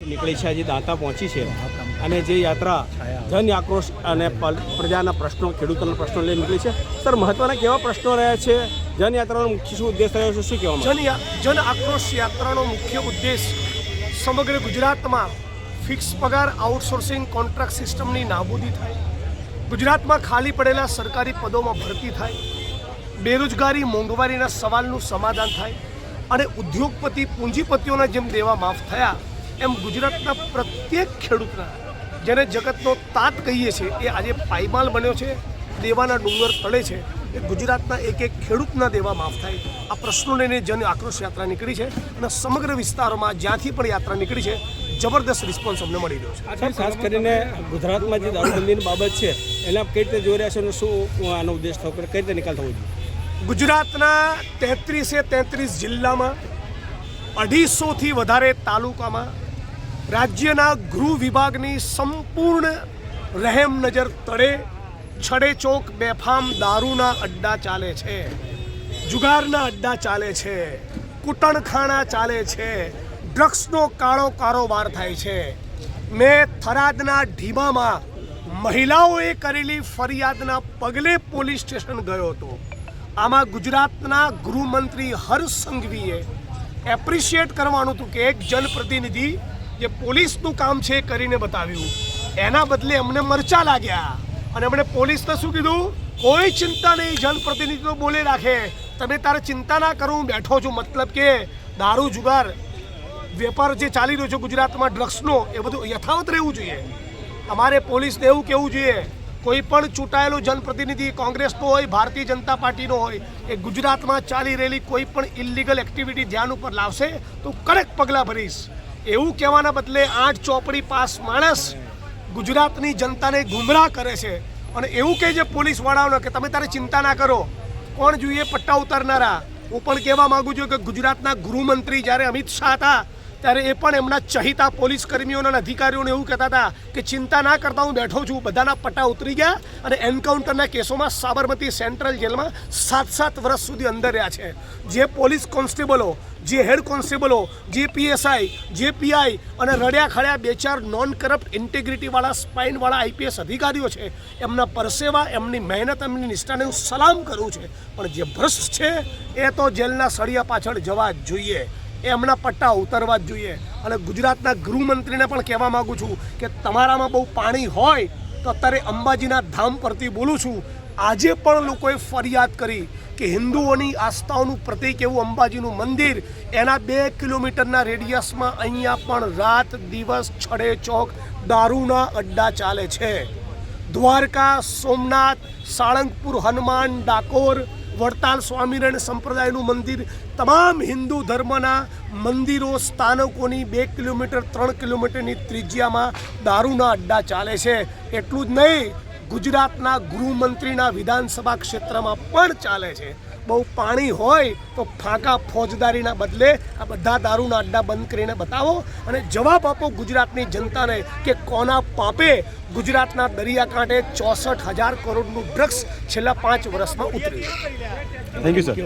નીકળી છે, હજી દાંતા પહોંચી છે અને જે યાત્રા જન આક્રોશ અને પ્રજાના પ્રશ્નો, ખેડૂતોના પ્રશ્નો લઈને નીકળી છે. સર, મહત્વના કેવા પ્રશ્નો રહ્યા છે? જનયાત્રાનો મુખ્ય શું ઉદ્દેશ રહ્યો છે, શું કહેવામાં? જન આક્રોશ યાત્રાનો મુખ્ય ઉદ્દેશ સમગ્ર ગુજરાતમાં ફિક્સ પગાર આઉટસોર્સિંગ કોન્ટ્રાક્ટ સિસ્ટમની નાબૂદી થાય, ગુજરાતમાં ખાલી પડેલા સરકારી પદોમાં ભરતી થાય, બેરોજગારી મોંઘવારીના સવાલનું સમાધાન થાય અને ઉદ્યોગપતિ પૂંજીપતિઓના જેમ દેવા માફ થયા એમ ગુજરાતના પ્રત્યેક ખેડૂતના, જેને જગતનો તાત કહીએ છીએ, એ આજે પાયમાલ બન્યો છે, દેવાના ડુંગર તળે છે. એ ગુજરાતના એક એક ખેડૂતના દેવા માફ થાય, આ પ્રશ્નો લઈને જન આક્રોશ યાત્રા નીકળી છે અને સમગ્ર વિસ્તારોમાં જ્યાંથી પણ યાત્રા નીકળી છે જબરદસ્ત રિસ્પોન્સ અમને મળી રહ્યો છે. ખાસ કરીને ગુજરાતમાં જે દારૂબંધીની બાબત છે એને કઈ રીતે જોઈ રહ્યા છે અને શું આનો ઉદ્દેશ થયો, કઈ રીતે નિકાલ થવો જોઈએ? ગુજરાતના 33 જિલ્લામાં 250થી વધારે તાલુકામાં રાજ્યના ગૃહ વિભાગની સંપૂર્ણ રહેમ નજર તળે છડેચોક બેફામ દારૂના અડ્ડા ચાલે છે, જુગારના અડ્ડા ચાલે છે, કૂટણખાણા ચાલે છે, ડ્રગ્સનો કાળો કારોબાર થાય છે. મેં થરાદના ઢીમામાં મહિલાઓએ કરેલી ફરિયાદના પગલે પોલીસ સ્ટેશન ગયો હતો. આમાં ગુજરાતના ગૃહમંત્રી હર્ષ સંઘવીએ એપ્રિશિએટ કરવાનું હતું કે એક જનપ્રતિનિધિ જે પોલીસનું કામ છે કરીને બતાવ્યું, એના બદલે અમને મરચા લાગ્યા અને એમણે પોલીસને શું કીધું? કોઈ ચિંતા નહીં, જનપ્રતિનિધિ તો બોલે રાખે, તમે તારે ચિંતા ના કરો, હું બેઠો છું. મતલબ કે દારૂ જુગાર વેપાર જે ચાલી રહ્યો છે ગુજરાતમાં ડ્રગ્સનો, એ બધું યથાવત રહેવું જોઈએ. અમારે પોલીસને એવું કહેવું જોઈએ, કોઈ પણ ચૂંટાયેલો જનપ્રતિનિધિ કોંગ્રેસનો હોય, ભારતીય જનતા પાર્ટીનો હોય, એ ગુજરાતમાં ચાલી રહેલી કોઈ પણ ઇલીગલ એક્ટિવિટી ધ્યાન ઉપર લાવશે તો કડક પગલાં ભરીશ. એવું કહેવાના બદલે 8 ચોપડી પાસ માણસ ગુજરાતની જનતાને ગુમરાહ કરે છે અને એવું કહે છે પોલીસવાળાઓને કે તમે તારે ચિંતા ના કરો. કોણ જોઈએ પટ્ટા ઉતારનારા? હું પણ કહેવા માગું છું કે ગુજરાતના ગૃહમંત્રી જ્યારે અમિત શાહ હતા ત્યારે એ પણ એમના ચહિતા પોલીસ કર્મીઓના અધિકારીઓને એવું કહેતા હતા કે ચિંતા ના કરતા, હું બેઠો છું. બધાના પટ્ટા ઉતરી ગયા અને એન્કાઉન્ટરના કેસોમાં સાબરમતી સેન્ટ્રલ જેલમાં 7 વર્ષ સુધી અંદર રહ્યા છે. જે પોલીસ કોન્સ્ટેબલો, જે હેડ કોન્સ્ટેબલો, જે પીએસઆઈ, જે પીઆઈ અને રડ્યા ખડ્યા 2-4 નોન કરપ્ટ ઇન્ટેગ્રિટીવાળા સ્પાઇનવાળા આઈપીએસ અધિકારીઓ છે, એમના પરસેવા, એમની મહેનત, એમની નિષ્ઠાને હું સલામ કરું છું. પણ જે ભ્રષ્ટ છે એ તો જેલના સળિયા પાછળ જવા જ જોઈએ, એમના પટ્ટા ઉતરવા જ જોઈએ. અને ગુજરાતના ગૃહમંત્રીને પણ કહેવા માગું છું કે તમારામાં બહુ પાણી હોય તો અત્યારે અંબાજીના ધામ પરથી બોલું છું. આજે પણ લોકોએ ફરિયાદ કરી કે હિન્દુઓની આસ્થાઓનું પ્રતીક એવું અંબાજીનું મંદિર, એના 2 કિલોમીટરના રેડિયસમાં અહીંયા પણ રાત દિવસ છડેચોક દારૂના અડ્ડા ચાલે છે. દ્વારકા, સોમનાથ, સાળંગપુર, હનુમાન, ડાકોર, વડતાલ સ્વામિનારાયણ સંપ્રદાયનું મંદિર, તમામ હિન્દુ ધર્મના મંદિરો, સ્થાનકોની 2 કિલોમીટર 3 કિલોમીટરની ત્રિજ્યામાં દારૂના અડ્ડા ચાલે છે. એટલું જ નહીં, ગુજરાતના ગૃહમંત્રીના વિધાનસભા ક્ષેત્રમાં પણ ચાલે છે. બહુ પાણી હોય તો ફાંકા ફોજદારીના બદલે આ બધા દારૂના અડ્ડા બંધ કરીને બતાવો અને જવાબ આપો ગુજરાતની જનતાને કે કોના પાપે ગુજરાતના દરિયાકાંઠે 64,000 કરોડનું ડ્રગ્સ છેલ્લા 5 વર્ષમાં ઉતર્યું. Thank you sir.